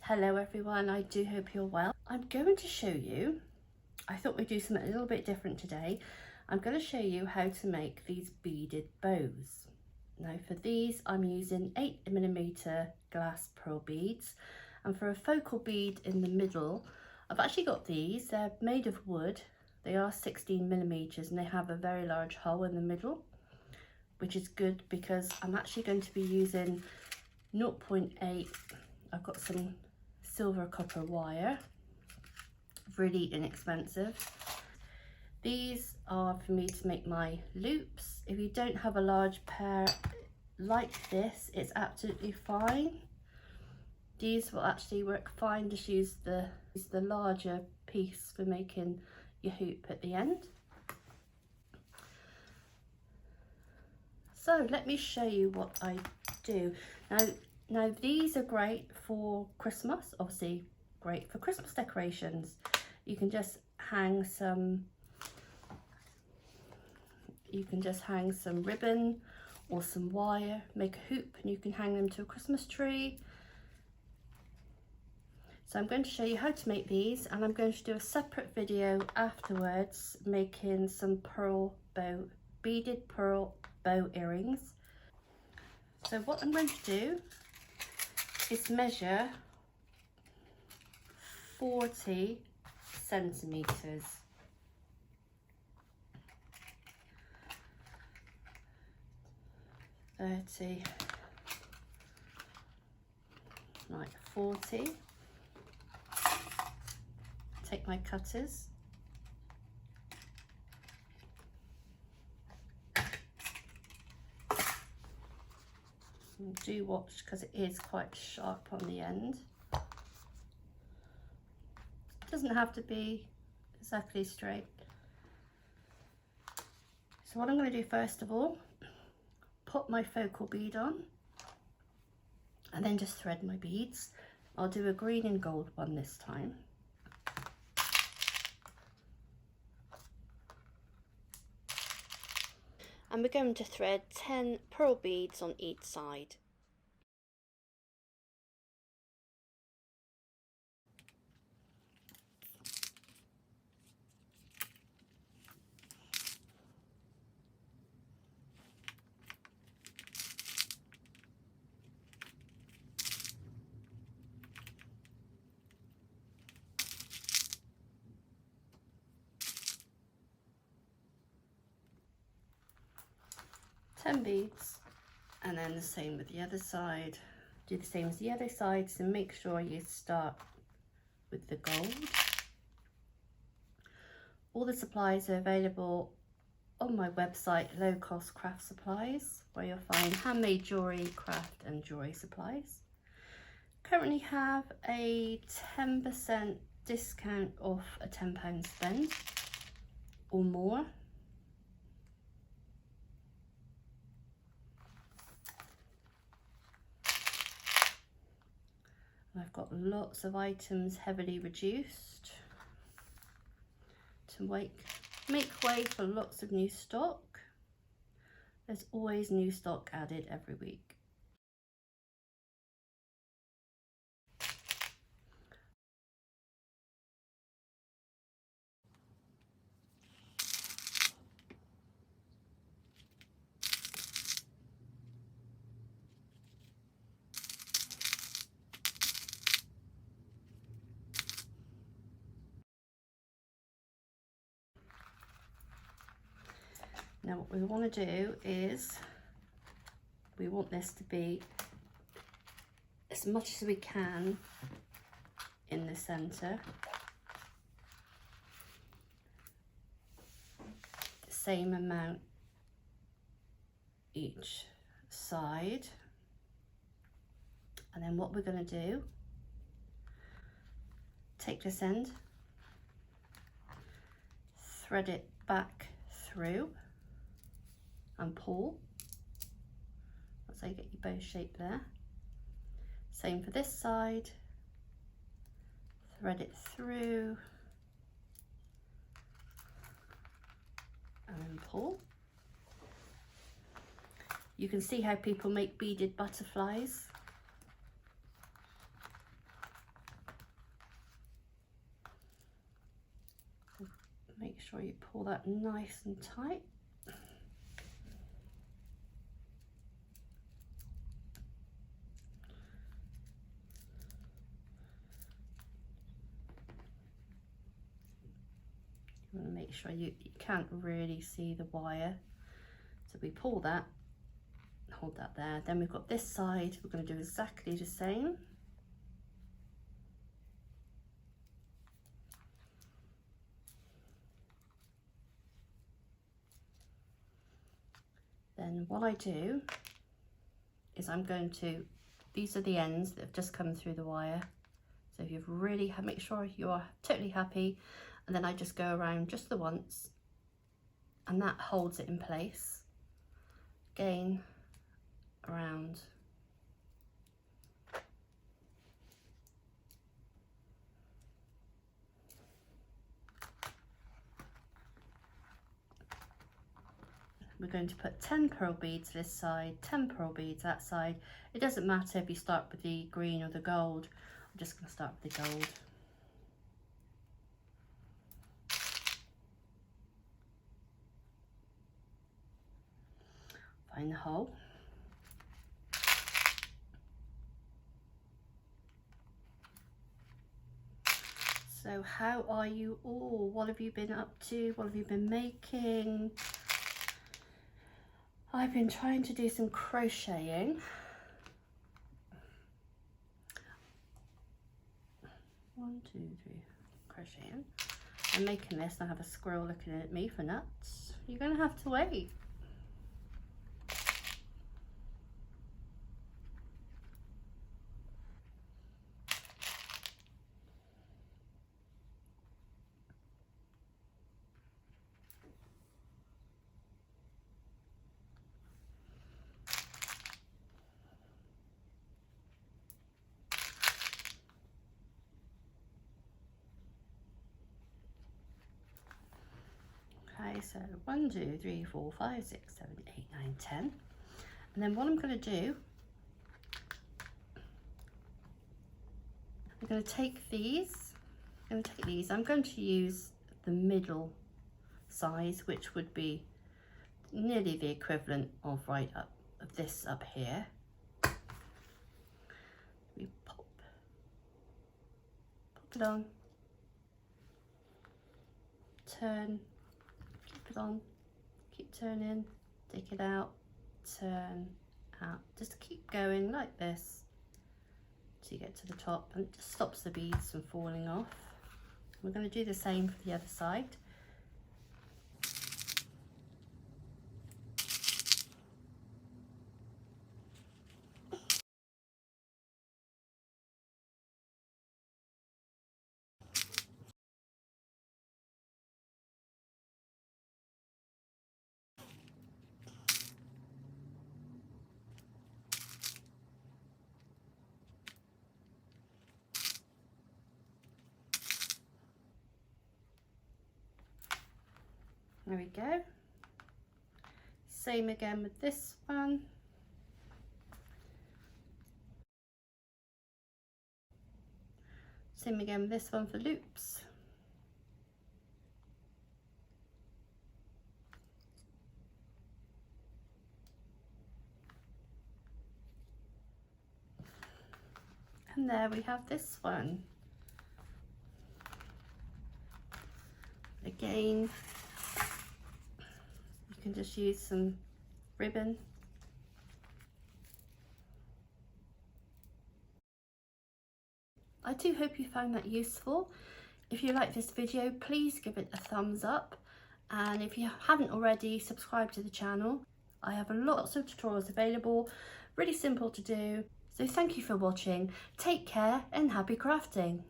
Hello everyone, I do hope you're well. I'm going to show you, I thought we'd do something a little bit different today. I'm going to show you how to make these beaded bows. Now for these I'm using 8mm glass pearl beads, and for a focal bead in the middle I've actually got these. They're made of wood, they are 16mm and they have a very large hole in the middle, which is good because I'm actually going to be using 0.8. I've got some silver copper wire, really inexpensive. These are for me to make my loops. If you don't have a large pair like this, it's absolutely fine. These will actually work fine. Just use the larger piece for making your hoop at the end. So let me show you what I do. Now these are great for Christmas, obviously great for Christmas decorations. You can just hang some ribbon or some wire, make a hoop, and you can hang them to a Christmas tree. So I'm going to show you how to make these, and I'm going to do a separate video afterwards making some beaded pearl bow earrings. So what I'm going to do is measure 40 centimeters. Like 40. Take my cutters. And do watch because it is quite sharp on the end. It doesn't have to be exactly straight. So what I'm going to do first of all, put my focal bead on and then just thread my beads. I'll do a green and gold one this time. And we're going to thread 10 pearl beads on each side. Beads, and then the same with the other side. Do the same as the other side, so make sure you start with the gold. All the supplies are available on my website, Low Cost Craft Supplies, where you'll find handmade jewellery, craft and jewellery supplies. Currently have a 10% discount off a £10 spend or more. I've got lots of items heavily reduced to make way for lots of new stock. There's always new stock added every week. Now what we want to do is we want this to be as much as we can in the center. The same amount each side. And then what we're going to do, take this end, thread it back through and pull. So you get your bow shape there. Same for this side, thread it through and then pull. You can see how people make beaded butterflies. Make sure you pull that nice and tight. You want to make sure you can't really see the wire. So we pull that, hold that there. Then we've got this side, we're going to do exactly the same. Then what I do is I'm going to, these are the ends that have just come through the wire. So you've really, make sure you are totally happy. And then I just go around just the once, and that holds it in place. Again, around. We're going to put 10 pearl beads this side, 10 pearl beads that side. It doesn't matter if you start with the green or the gold. I'm just going to start with the gold. Find the hole. So how are you all? What have you been up to? What have you been making? I've been trying to do some crocheting. One, two, three, crocheting. I'm making this and I have a squirrel looking at me for nuts. You're gonna have to wait. Okay, so 1, 2, 3, 4, 5, 6, 7, 8, 9, 10. And then what I'm going to do, I'm going to take these, I'm going to use the middle size, which would be nearly the equivalent of right up of this up here. We pop it on, turn, keep it on, keep turning, take it out, turn out. Just keep going like this till you get to the top, and it just stops the beads from falling off. We're going to do the same for the other side. There we go. Same again with this one. Same again with this one for loops. And there we have this one. Again, you can just use some ribbon. I do hope you found that useful. If you like this video, please give it a thumbs up. And if you haven't already, subscribe to the channel. I have lots of tutorials available, really simple to do. So thank you for watching. Take care and happy crafting.